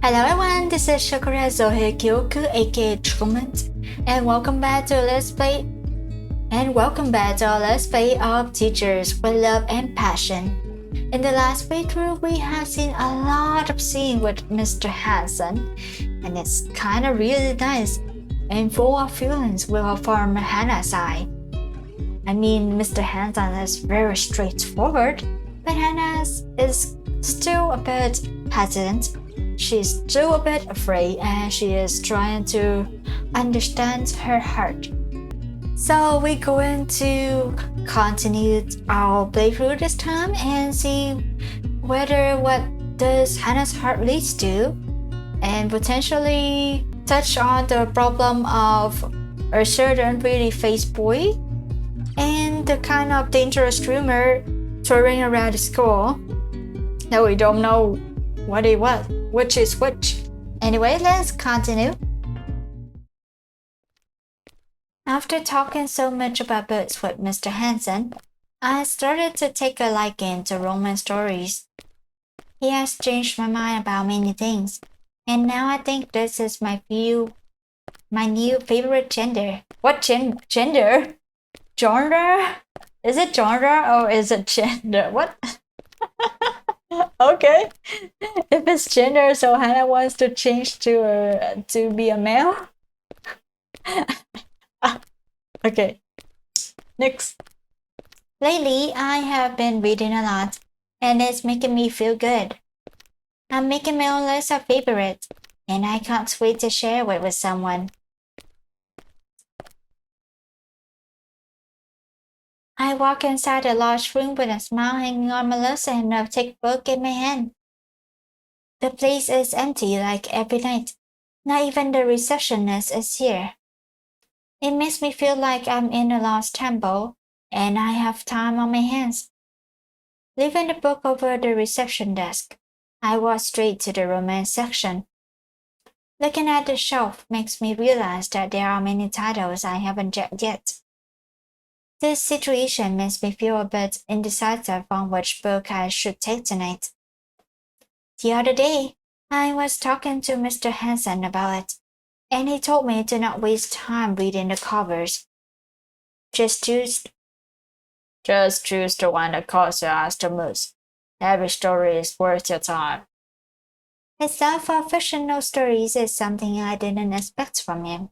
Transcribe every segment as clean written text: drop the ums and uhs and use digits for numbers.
Hello everyone, this is Shokora Zouheikyoku aka chocomint, and welcome back to Let's Play of Teachers with Love and Passion. In the last playthrough, we have seen a lot of scenes with Mr. Hanson, and it's kinda really nice and full of feelings from Hannah's side. I mean, Mr. Hanson is very straightforward, but Hannah is still a bit hesitant. She's still a bit afraid and she is trying to understand her heart. So we're going to continue our playthrough this time and see what does Hannah's heart leads to, and potentially touch on the problem of a certain pretty face boy and the kind of dangerous rumor touring around the school that we don't know what it was, which is which. Anyway, let's continue. After talking so much about books with Mr. Hansen, I started to take a liking to romance stories. He has changed my mind about many things, and now I think this is my new favorite gender. What gender? Genre? Is it genre or is it gender? What? Okay, if it's gender, so Hannah wants to change to be a male. Okay, next. Lately, I have been reading a lot, and it's making me feel good. I'm making my own list of favorites, and I can't wait to share it with someone. I walk inside a large room with a smile hanging on my lips and a thick book in my hand. The place is empty like every night. Not even the receptionist is here. It makes me feel like I'm in a lost temple and I have time on my hands. Leaving the book over the reception desk, I walk straight to the romance section. Looking at the shelf makes me realize that there are many titles I haven't read yet. This situation makes me feel a bit indecisive on which book I should take tonight. The other day, I was talking to Mr. Hansen about it, and he told me to not waste time reading the covers. Just choose the one that caught your eyes the most. Every story is worth your time. His love for fictional stories is something I didn't expect from him.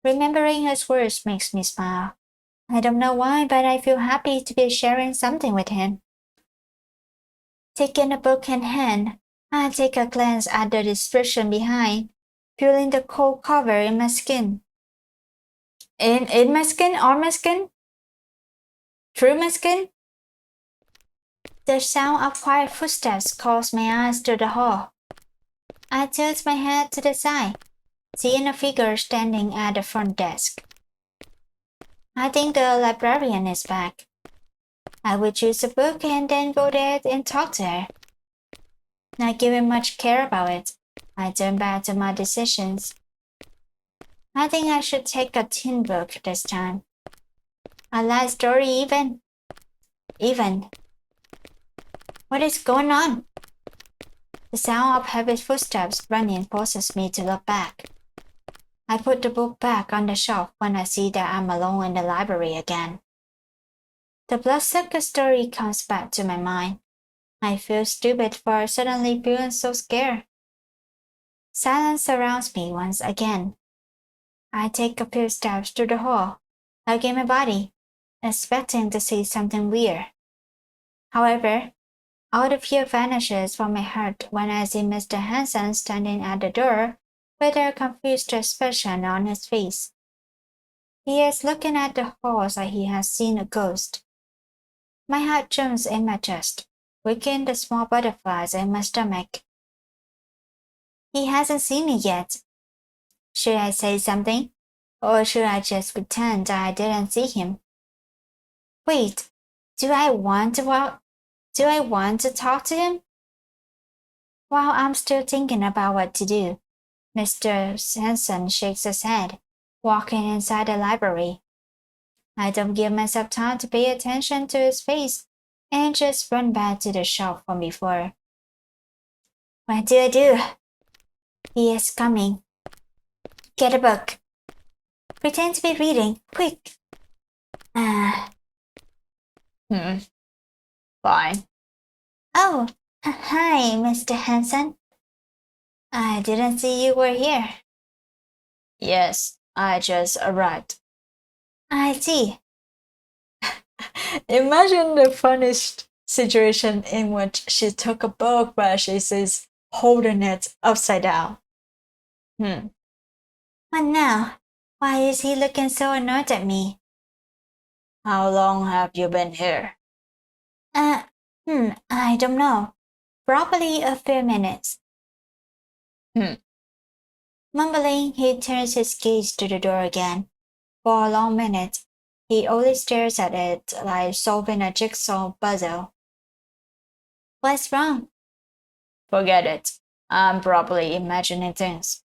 Remembering his words makes me smile. I don't know why, but I feel happy to be sharing something with him. Taking a book in hand, I take a glance at the description behind, feeling the cold cover in my skin. In my skin? On my skin? Through my skin? The sound of quiet footsteps calls my eyes to the hall. I tilt my head to the side, seeing a figure standing at the front desk. I think the librarian is back. I will choose a book and then go there and talk to her. Not giving much care about it, I turn back to my decisions. I think I should take a teen book this time. A light story even. What is going on? The sound of heavy footsteps running forces me to look back. I put the book back on the shelf when I see that I'm alone in the library again. The bloodsucker story comes back to my mind. I feel stupid for suddenly feeling so scared. Silence surrounds me once again. I take a few steps to the hall, hugging my body, expecting to see something weird. However, all the fear vanishes from my heart when I see Mr. Hansen standing at the door with a confused expression on his face. He is looking at the hall as he has seen a ghost. My heart jumps in my chest, waking the small butterflies in my stomach. He hasn't seen me yet. Should I say something? Or should I just pretend I didn't see him? Wait, do I want to talk to him? While I'm still thinking about what to do, Mr. Hansen shakes his head, walking inside the library. I don't give myself time to pay attention to his face and just run back to the shelf from before. What do I do? He is coming. Get a book. Pretend to be reading. Quick. Fine. Oh, hi, Mr. Hanson. I didn't see you were here. Yes, I just arrived. I see. Imagine the funniest situation in which she took a book but she's holding it upside down. What now? Why is he looking so annoyed at me? How long have you been here? I don't know. Probably a few minutes. Mumbling, he turns his gaze to the door again. For a long minute, he only stares at it like solving a jigsaw puzzle. What's wrong? Forget it. I'm probably imagining things.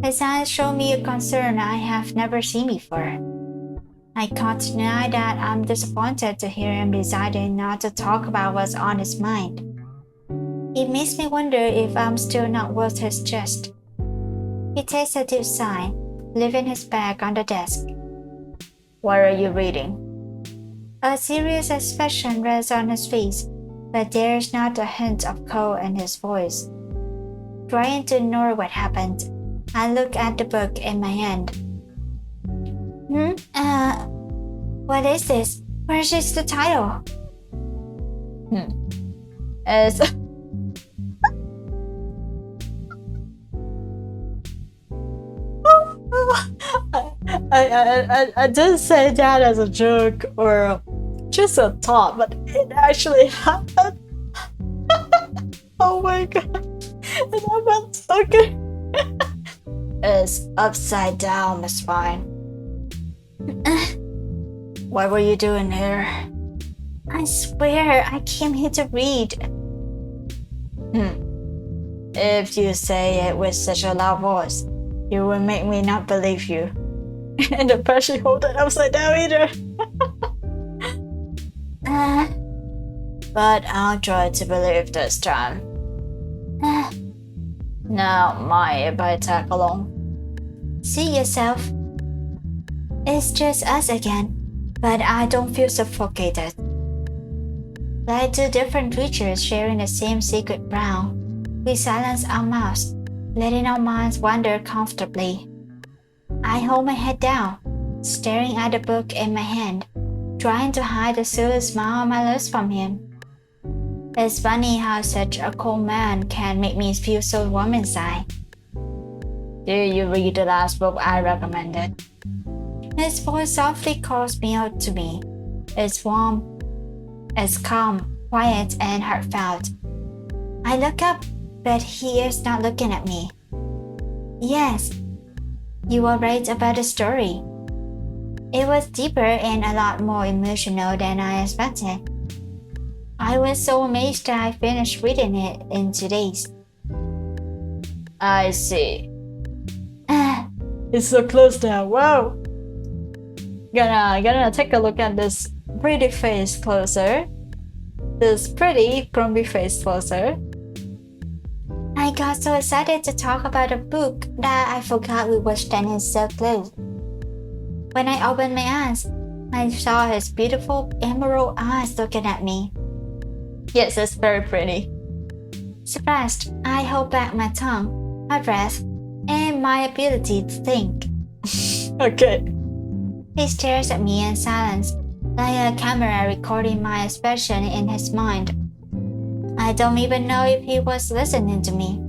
His eyes show me a concern I have never seen before. I can't deny that I'm disappointed to hear him deciding not to talk about what's on his mind. It makes me wonder if I'm still not worth his chest. He takes a deep sigh, leaving his bag on the desk. What are you reading? A serious expression rests on his face, but there is not a hint of cold in his voice. Trying to ignore what happened, I look at the book in my hand. What is this? Where is the title? It's I didn't say that as a joke or just a thought, but it actually happened. Oh my god. It happened. Okay. It's upside down, Miss Fine. What were you doing here? I swear I came here to read. If you say it with such a loud voice, you will make me not believe you. And the person hold it upside down either. But I'll try to believe this time. Now, mind if I tag along? See yourself. It's just us again, but I don't feel suffocated. Like two different creatures sharing the same secret ground, we silence our mouths, letting our minds wander comfortably. I hold my head down, staring at the book in my hand, trying to hide the silly smile on my lips from him. It's funny how such a cold man can make me feel so warm inside. Did you read the last book I recommended? His voice softly calls me out to me. It's warm, it's calm, quiet, and heartfelt. I look up, but he is not looking at me. Yes, you are right about the story. It was deeper and a lot more emotional than I expected. I was so amazed that I finished reading it in 2 days. I see. It's so close now. Wow. Gonna take a look at this pretty face closer. This pretty grumpy face closer. I got so excited to talk about a book that I forgot we were standing so close. When I opened my eyes, I saw his beautiful emerald eyes looking at me. Yes, it's very pretty. Surprised, I hold back my tongue, my breath, and my ability to think. Okay. He stares at me in silence, like a camera recording my expression in his mind. I don't even know if he was listening to me.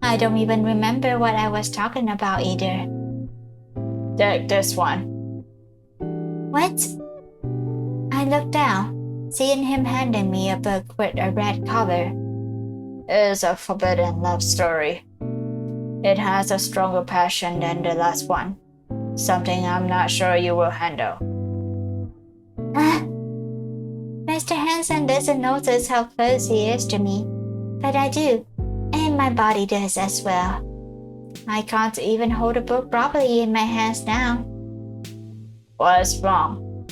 I don't even remember what I was talking about either. Take this one. What? I looked down, seeing him handing me a book with a red cover. It's a forbidden love story. It has a stronger passion than the last one. Something I'm not sure you will handle. Mr. Hansen doesn't notice how close he is to me, but I do, and my body does as well. I can't even hold a book properly in my hands now. What's wrong?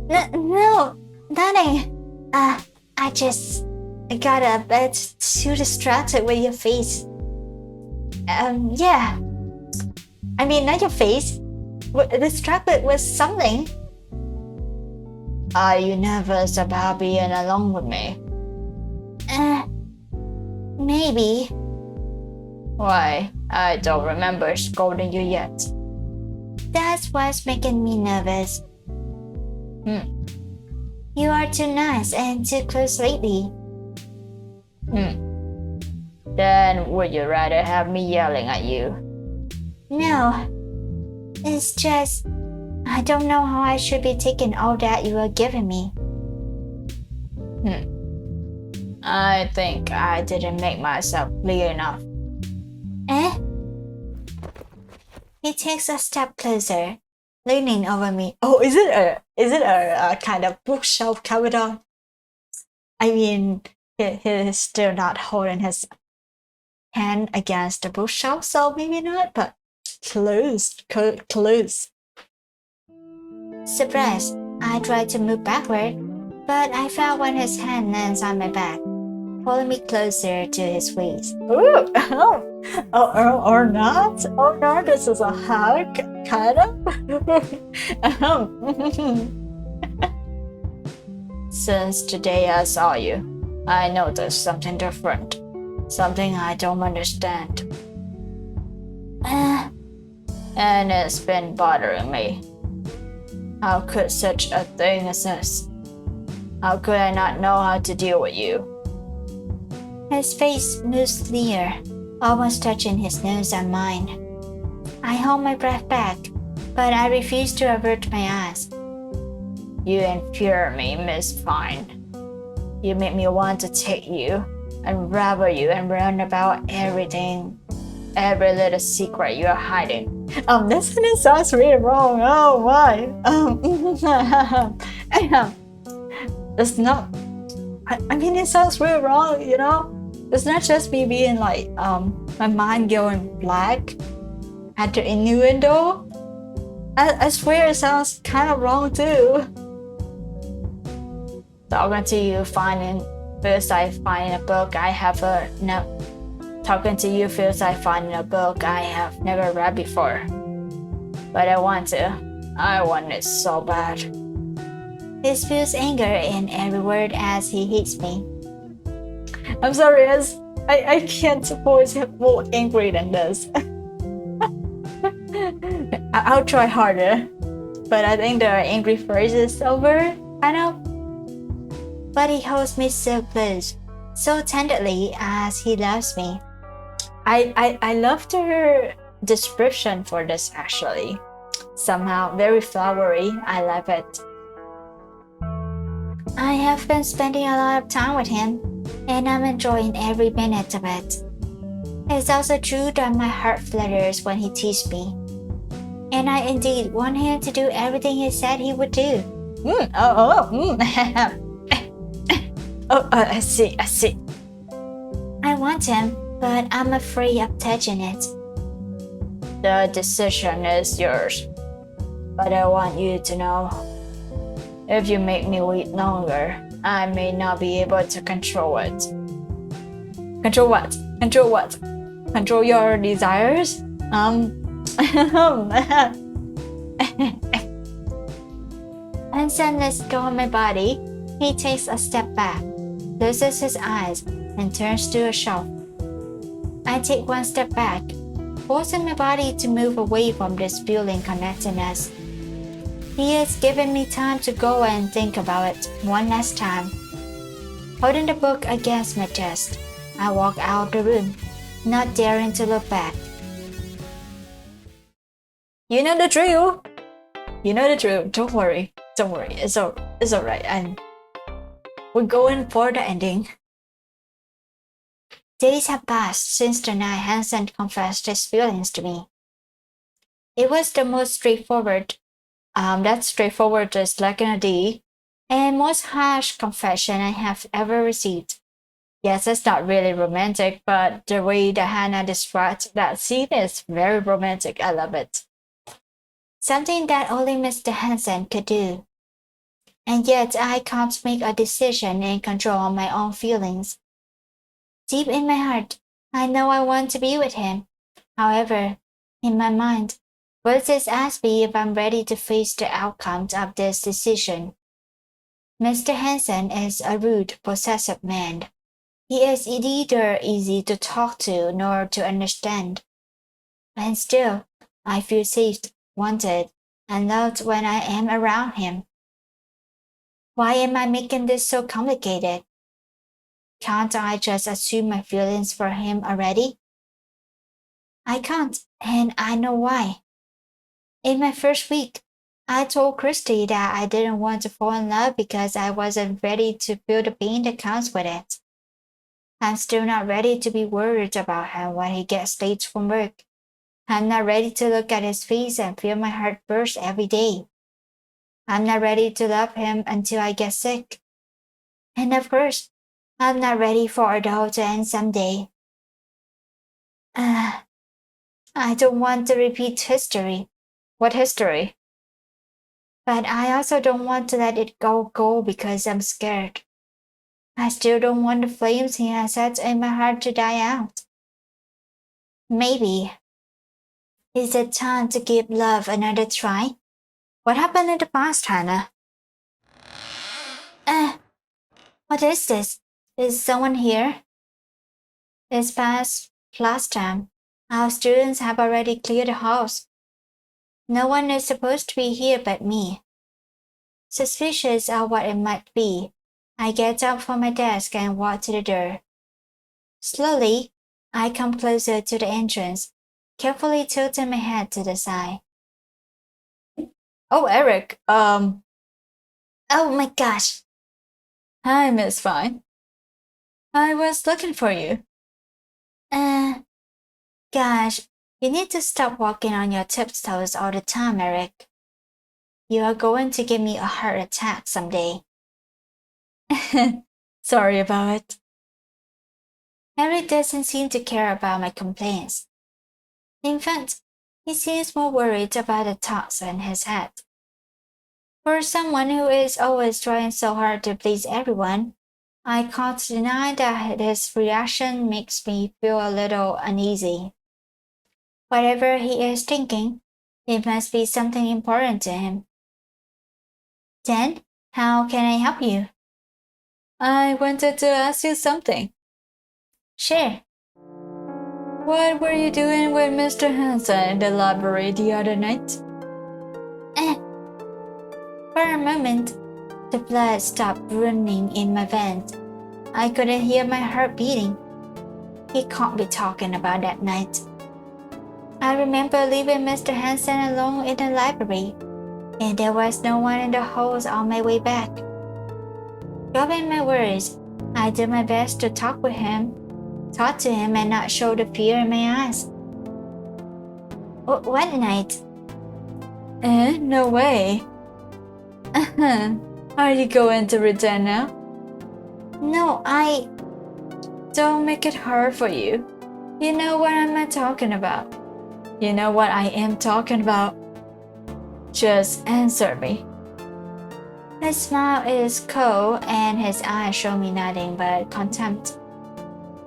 No, nothing. I got a bit too distracted with your face. Yeah. I mean, not your face. This chocolate was something. Are you nervous about being alone with me? Maybe. Why? I don't remember scolding you yet. That's what's making me nervous. You are too nice and too close lately. Then would you rather have me yelling at you? No. It's just, I don't know how I should be taking all that you are giving me. I think I didn't make myself clear enough. He takes a step closer, leaning over me. Oh, is it a kind of bookshelf cover? I mean, he's still not holding his hand against the bookshelf, so maybe not, but close. Surprised, I tried to move backward, but I felt when his hand lands on my back, pulling me closer to his waist. Ooh, or not? Oh no, this is a hug, kind of. Since the day I saw you, I noticed something different, something I don't understand. And it's been bothering me. How could such a thing exist? How could I not know how to deal with you? His face moves near, almost touching his nose on mine. I hold my breath back, but I refuse to avert my eyes. You infuriate me, Miss Fine. You make me want to take you, unravel you, and learn about everything, every little secret you are hiding. This one sounds really wrong. Oh my. It's not. I mean, it sounds really wrong. You know, it's not just me being like my mind going black at the innuendo. I swear it sounds kind of wrong too. Talking to you, feels like finding a book I have Talking to you feels like finding a book I have never read before. But I want it so bad. He spews anger in every word as he hates me. I'm sorry, I can't voice more angry than this. I'll try harder. But I think the angry phrase is over, I know. But he holds me so close, so tenderly as he loves me. I loved her description for this actually. Somehow very flowery. I love it. I have been spending a lot of time with him, and I'm enjoying every minute of it. It's also true that my heart flutters when he teases me, and I indeed want him to do everything he said he would do. I see. I want him, but I'm afraid of touching it. The decision is yours, but I want you to know, if you make me wait longer, I may not be able to control it. Control what? Control what? Control your desires? Hansen lets go of my body. He takes a step back, closes his eyes, and turns to a shelf. I take one step back, forcing my body to move away from this feeling connecting us. He has given me time to go and think about it one last time. Holding the book against my chest, I walk out of the room, not daring to look back. You know the drill. Don't worry. It's alright. And we're going for the ending. Days have passed since the night Hansen confessed his feelings to me. It was the most straightforward, that's straightforward just like in a D, and most harsh confession I have ever received. Yes, it's not really romantic, but the way that Hannah described that scene is very romantic. I love it. Something that only Mr. Hansen could do. And yet I can't make a decision and control my own feelings. Deep in my heart, I know I want to be with him, However, in my mind, voices ask me if I'm ready to face the outcomes of this decision. Mr. Hansen is a rude, possessive man. He is neither easy to talk to nor to understand. And still, I feel safe, wanted, and loved when I am around him. Why am I making this so complicated? Can't I just assume my feelings for him already? I can't, and I know why. In my first week, I told Christy that I didn't want to fall in love because I wasn't ready to feel the pain that comes with it. I'm still not ready to be worried about him when he gets late from work. I'm not ready to look at his face and feel my heart burst every day. I'm not ready to love him until I get sick. And of course, I'm not ready for it all to end someday. I don't want to repeat history. What history? But I also don't want to let it go because I'm scared. I still don't want the flames he has set in my heart to die out. Maybe. Is it time to give love another try? What happened in the past, Hannah? What is this? Is someone here? It's past class time. Our students have already cleared the house. No one is supposed to be here but me. Suspicious of what it might be, I get up from my desk and walk to the door. Slowly, I come closer to the entrance, carefully tilting my head to the side. Oh, Eric, Oh my gosh. Hi, Miss Fine. I was looking for you. Gosh, you need to stop walking on your tiptoes all the time, Eric. You are going to give me a heart attack someday. Sorry about it. Eric doesn't seem to care about my complaints. In fact, he seems more worried about the thoughts in his head. For someone who is always trying so hard to please everyone, I can't deny that his reaction makes me feel a little uneasy. Whatever he is thinking, it must be something important to him. Then, how can I help you? I wanted to ask you something. Sure. What were you doing with Mr. Hansen in the library the other night? For a moment, the blood stopped running in my veins. I couldn't hear my heart beating. He can't be talking about that night. I remember leaving Mr. Hansen alone in the library, and there was no one in the halls on my way back. Dropping my words, I did my best to talk to him and not show the fear in my eyes. What night? No way. Are you going to return now? No, Don't make it hard for you. You know what I'm talking about. You know what I am talking about. Just answer me. His smile is cold and his eyes show me nothing but contempt.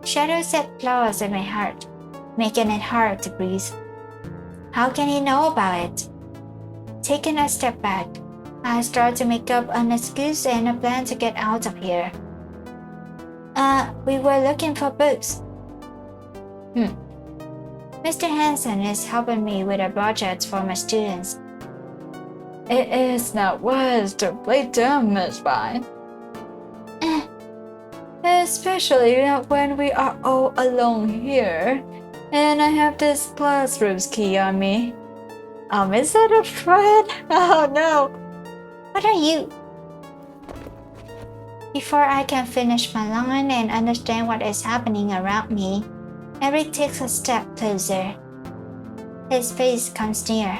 Shadows set claws in my heart, making it hard to breathe. How can he know about it? Taking a step back, I start to make up an excuse and a plan to get out of here. We were looking for books. Mr. Hansen is helping me with a project for my students. It is not wise to play dumb, Miss Vine. Especially when we are all alone here, and I have this classroom's key on me. Is that a friend? Oh no! What are you? Before I can finish my line and understand what is happening around me, Eric takes a step closer. His face comes near.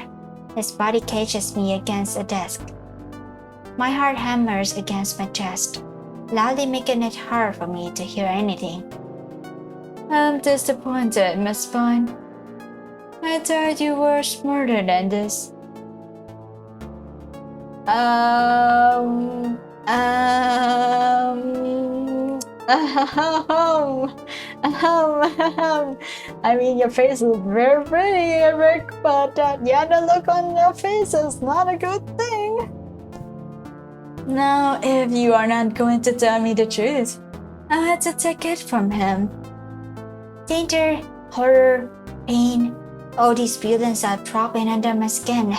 His body cages me against a desk. My heart hammers against my chest, loudly making it hard for me to hear anything. I'm disappointed, Miss Vine. I thought you were smarter than this. I mean, your face is very pretty, Eric, but yeah, the look on your face is not a good thing. Now, if you are not going to tell me the truth, I had to take it from him. Danger, horror, pain, all these feelings are throbbing under my skin.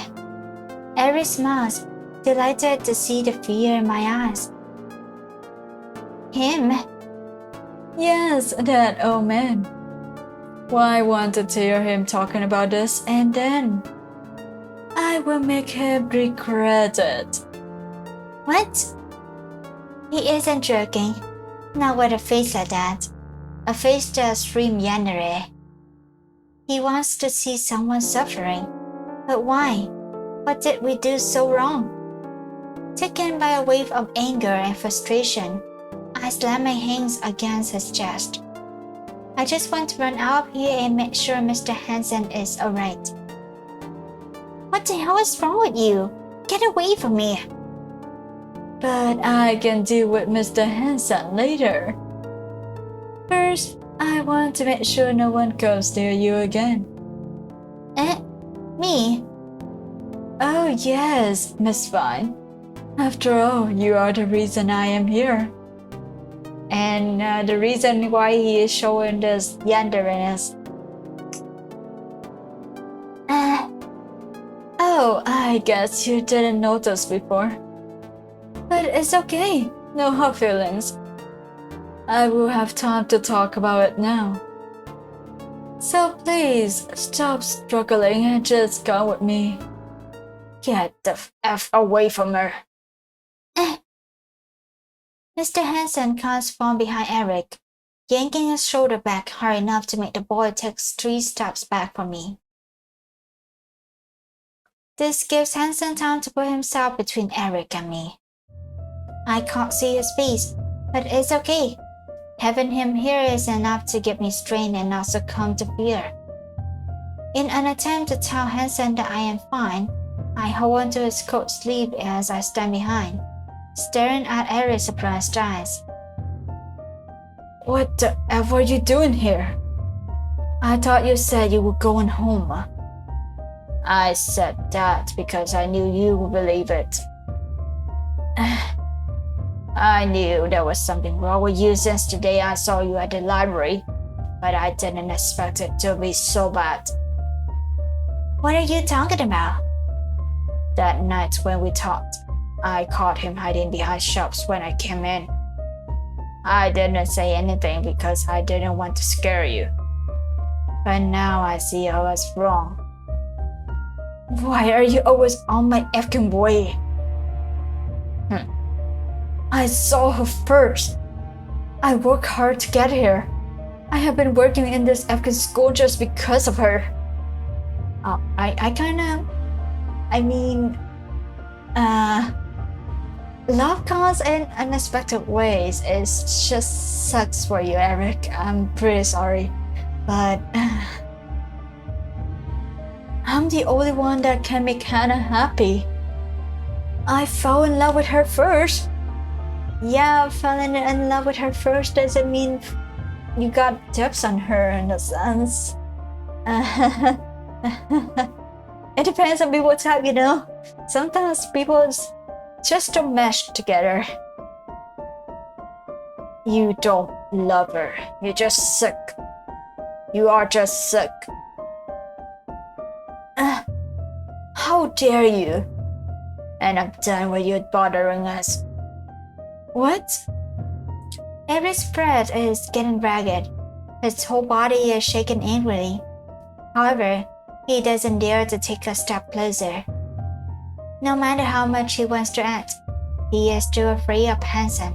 Eric smiles, delighted to see the fear in my eyes. Him? Yes, that old man. Why I want to hear him talking about this, and then I will make him regret it. What? He isn't joking. Not with a face like that. A face that screams yandere. He wants to see someone suffering. But why? What did we do so wrong? Taken by a wave of anger and frustration, I slam my hands against his chest. I just want to run out of here and make sure Mr. Hansen is alright. What the hell is wrong with you? Get away from me! But I can deal with Mr. Hansen later. First, I want to make sure no one comes near you again. Me? Oh yes, Miss Fine. After all, you are the reason I am here. And the reason why he is showing this yanderiness. Oh, I guess you didn't notice before. But it's okay, no hard feelings. I will have time to talk about it now. So please, stop struggling and just go with me. Get the F away from her. Mr. Hansen comes from behind Eric, yanking his shoulder back hard enough to make the boy take 3 steps back from me. This gives Hansen time to put himself between Eric and me. I can't see his face, but it's okay. Having him here is enough to give me strength and not succumb to fear. In an attempt to tell Hansen that I am fine, I hold onto his coat sleeve as I stand behind, staring at Eric's surprised eyes. What the F are you doing here? I thought you said you were going home. I said that because I knew you would believe it. I knew there was something wrong with you since the day I saw you at the library, but I didn't expect it to be so bad. What are you talking about? That night when we talked, I caught him hiding behind shelves when I came in. I didn't say anything because I didn't want to scare you. But now I see I was wrong. Why are you always on my effing way? I saw her first. I worked hard to get here. I have been working in this effing school just because of her. Love comes in unexpected ways. It just sucks for you, Eric. I'm pretty sorry. But I'm the only one that can make Hannah happy. I fell in love with her first. Yeah, falling in love with her first doesn't mean you got tips on her in a sense. It depends on people's type, you know. Sometimes people just don't mesh together. You don't love her. You're just sick. You are just sick. How dare you? And I'm done with you bothering us. What? Eric's breath is getting ragged. His whole body is shaking angrily. However, he doesn't dare to take a step closer. No matter how much he wants to act, he is still afraid of Hansen.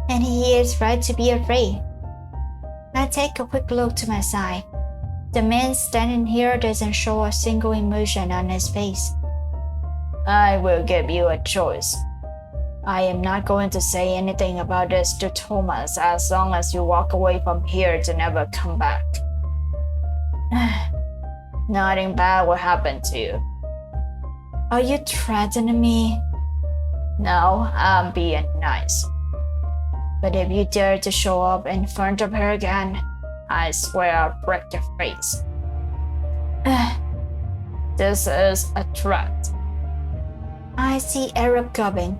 And he is right to be afraid. I take a quick look to my side. The man standing here doesn't show a single emotion on his face. I will give you a choice. I am not going to say anything about this to Thomas as long as you walk away from here to never come back. Nothing bad will happen to you. Are you threatening me? No, I'm being nice. But if you dare to show up in front of her again, I swear I'll break your face. This is a threat. I see Eric going,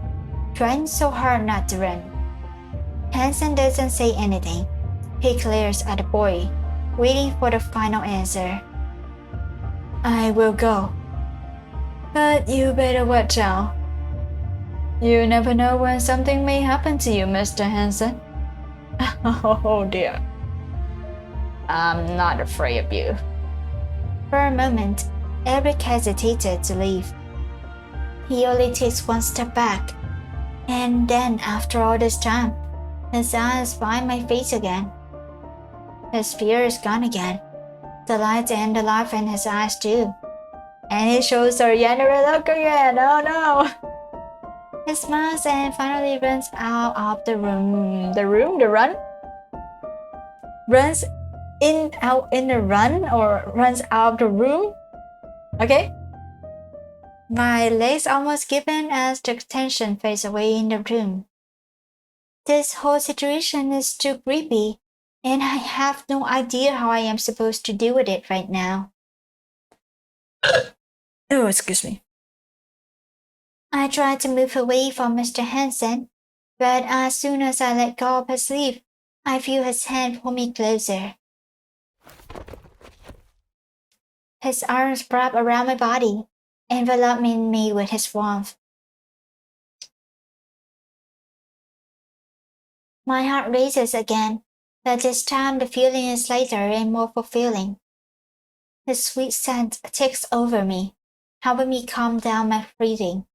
trying so hard not to run. Hansen doesn't say anything. He glares at the boy, waiting for the final answer. I will go. But you better watch out. You never know when something may happen to you, Mr. Hansen. Oh dear. I'm not afraid of you. For a moment, Eric hesitated to leave. He only takes one step back, and then after all this time, his eyes find my face again. His fear is gone again. The light and the life in his eyes too. And he shows her generous look again. Oh no! He smiles and finally runs out of the room. The run? Runs out in the run or runs out of the room? Okay. My legs almost give in as the tension fades away in the room. This whole situation is too creepy, and I have no idea how I am supposed to deal with it right now. Oh, excuse me. I try to move away from Mr. Hansen, but as soon as I let go of his sleeve, I feel his hand pull me closer. His arms wrap around my body, enveloping me with his warmth. My heart races again, but this time the feeling is lighter and more fulfilling. His sweet scent takes over me, helping me calm down my breathing.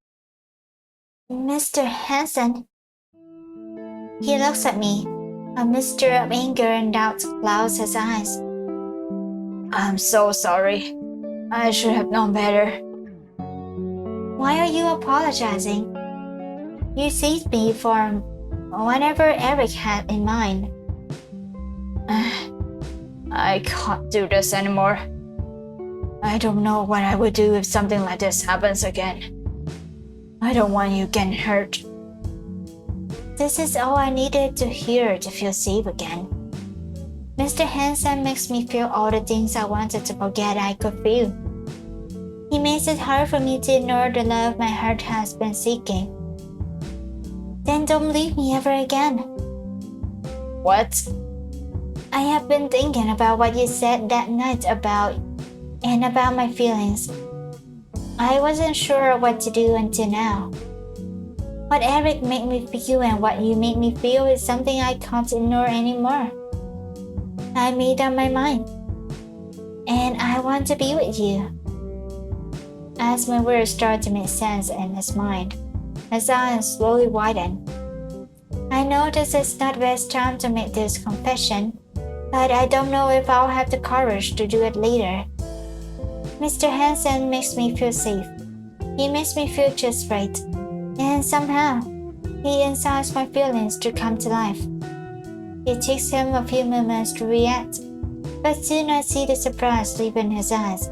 Mr. Hansen. He looks at me. A mixture of anger and doubt clouds his eyes. I'm so sorry. I should have known better. Why are you apologizing? You seized me for whatever Eric had in mind. I can't do this anymore. I don't know what I would do if something like this happens again. I don't want you getting hurt. This is all I needed to hear to feel safe again. Mr. Hansen makes me feel all the things I wanted to forget I could feel. He makes it hard for me to ignore the love my heart has been seeking. Then don't leave me ever again. What? I have been thinking about what you said that night about my feelings. I wasn't sure what to do until now. What Eric made me feel and what you made me feel is something I can't ignore anymore. I made up my mind, and I want to be with you. As my words start to make sense in his mind, his eyes slowly widen. I know this is not the best time to make this confession, but I don't know if I'll have the courage to do it later. Mr. Hansen makes me feel safe. He makes me feel just right. And somehow, he incites my feelings to come to life. It takes him a few moments to react, but soon I see the surprise leap in his eyes,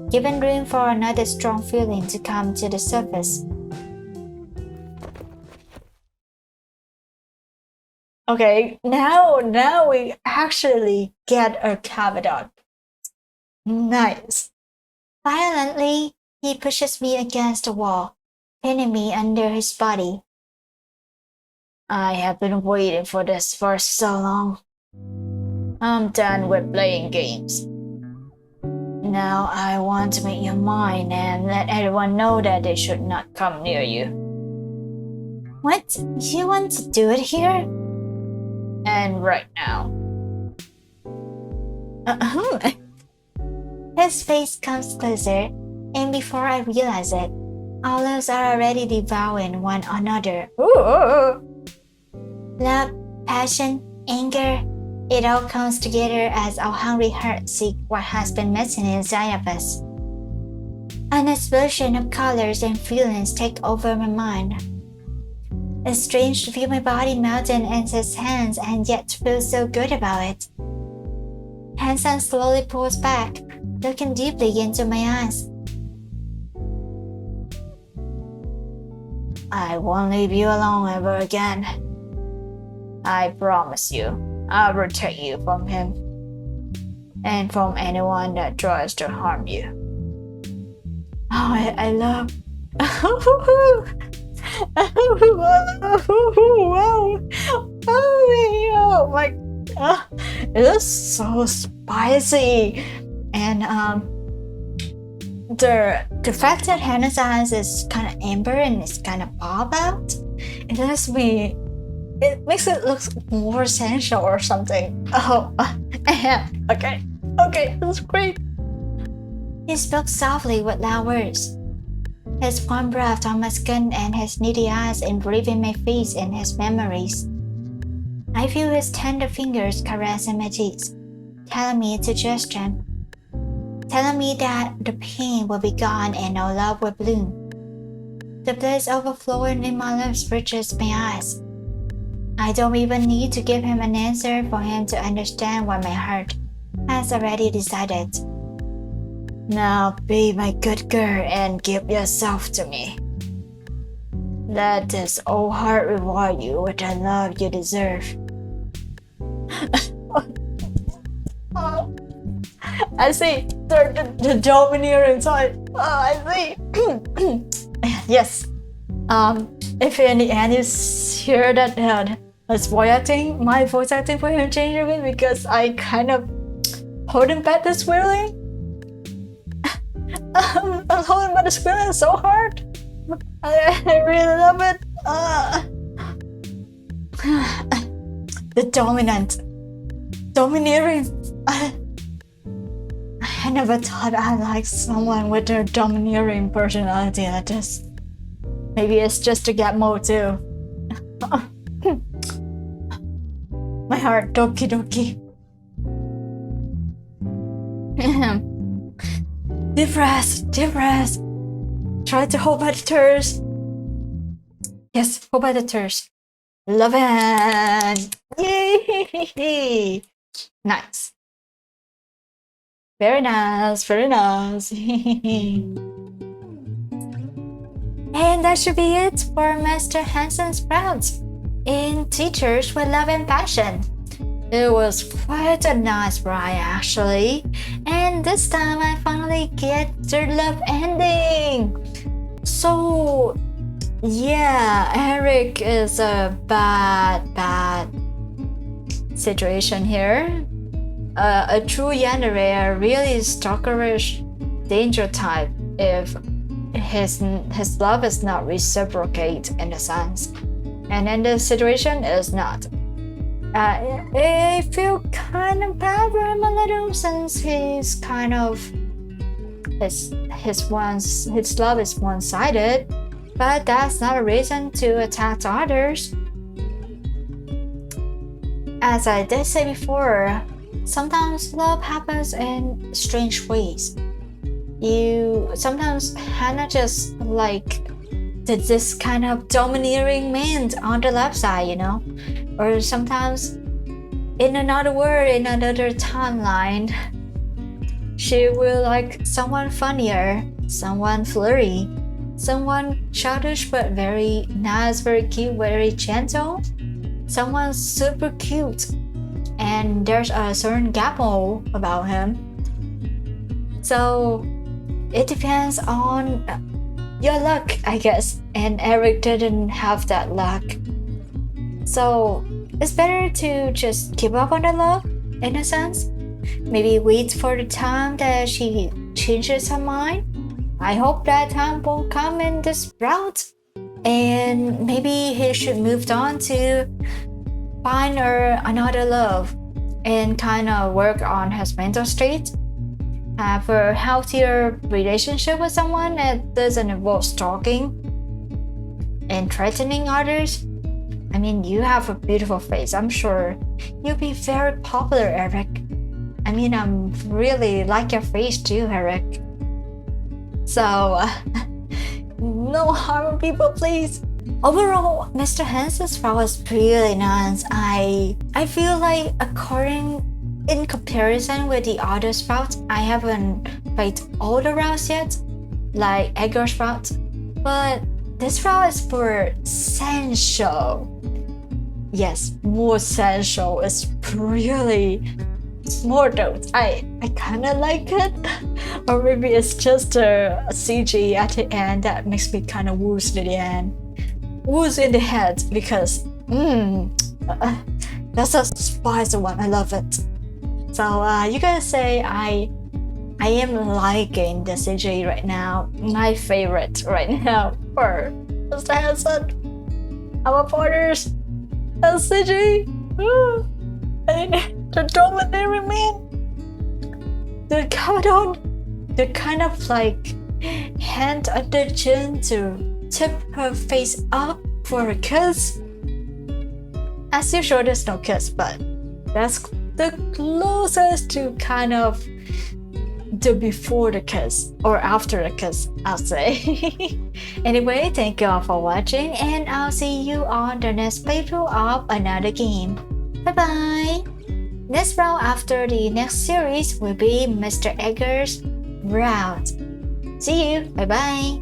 giving room for another strong feeling to come to the surface. Okay, now we actually get a caveat. Nice. Violently, he pushes me against the wall, pinning me under his body. I have been waiting for this for so long. I'm done with playing games. Now I want to make you mine and let everyone know that they should not come near you. What? You want to do it here? And right now. His face comes closer, and before I realize it, our lips are already devouring one another. Ooh. Love, passion, anger, it all comes together as our hungry hearts seek what has been missing inside of us. An explosion of colors and feelings take over my mind. It's strange to feel my body melting in his hands and yet to feel so good about it. Hansen slowly pulls back, looking deeply into my eyes. I won't leave you alone ever again. I promise you, I'll protect you from him and from anyone that tries to harm you. Oh, I love. Oh my god, it is so spicy, and the fact that Hannah's eyes is kind of amber and it's kind of bob out, it makes it look more sensual or something. Oh, okay, that's great. He spoke softly with loud words. His warm breath on my skin and his needy eyes engraving my face in his memories. I feel his tender fingers caressing my cheeks, telling me to trust him, telling me that the pain will be gone and our love will bloom. The bliss overflowing in my lips reaches my eyes. I don't even need to give him an answer for him to understand what my heart has already decided. Now be my good girl and give yourself to me. Let this old heart reward you with the love you deserve. I see the domineering side. Oh, I see. Yes. If in the end you hear that his voice acting, my voice acting for him changed a bit because I kind of holding back this feeling. I'm holding back this feeling so hard. I really love it. The domineering. I never thought I liked someone with a domineering personality like this. Maybe it's just to get more too. My heart, doki doki. Deep breath. Try to hold by the tears. Yes, hold by the tears. Love it. Yay! Nice. Very nice. And that should be it for Mr. Hansen's Sprouts in Teachers with Love and Passion. It was quite a nice ride actually, and this time I finally get the love ending. So yeah, Eric is a bad situation here. A true yandere, really stalkerish danger type if his love is not reciprocate in a sense, and in this situation is not. I feel kind of bad for him a little since he's kind of his love is one-sided, but that's not a reason to attack others. As I did say before, sometimes love happens in strange ways. Sometimes Hannah just like this kind of domineering man on the left side, you know, or sometimes in another world, in another timeline, she will like someone funnier, someone flirty, someone childish but very nice, very cute, very gentle, someone super cute, and there's a certain gapple about him. So it depends on your luck, I guess, and Eric didn't have that luck. So it's better to just give up on the love, in a sense. Maybe wait for the time that she changes her mind. I hope that time won't come in this route, and maybe he should move on to find her another love and kind of work on his mental state. Have a healthier relationship with someone that doesn't involve stalking and threatening others. I mean, you have a beautiful face. I'm sure you'll be very popular, Eric. I mean, I'm really like your face too, Eric. So, no harm, people, please. Overall, Mr. Hansen's role was really nice. I feel like in comparison with the other sprouts, I haven't played all the routes yet, like Edgar Sprout, but this route is for sensual. yes, more sensual. It's really more though. I kind of like it, or maybe it's just a CG at the end that makes me kind of woozy at the end, woozy in the head because that's a spicy one. I love it. So you can say I am liking the CG right now. My favorite right now for Mr. Hanson, our partners, the CG, and the domineering man. The countdown, the kind of like hand on the chin to tip her face up for a kiss. As usual, there's no kiss, but that's the closest to kind of the before the kiss or after the kiss, I'll say. Anyway, thank you all for watching, and I'll see you on the next playthrough of another game. Bye bye! Next round after the next series will be Mr. Egger's round. See you! Bye bye!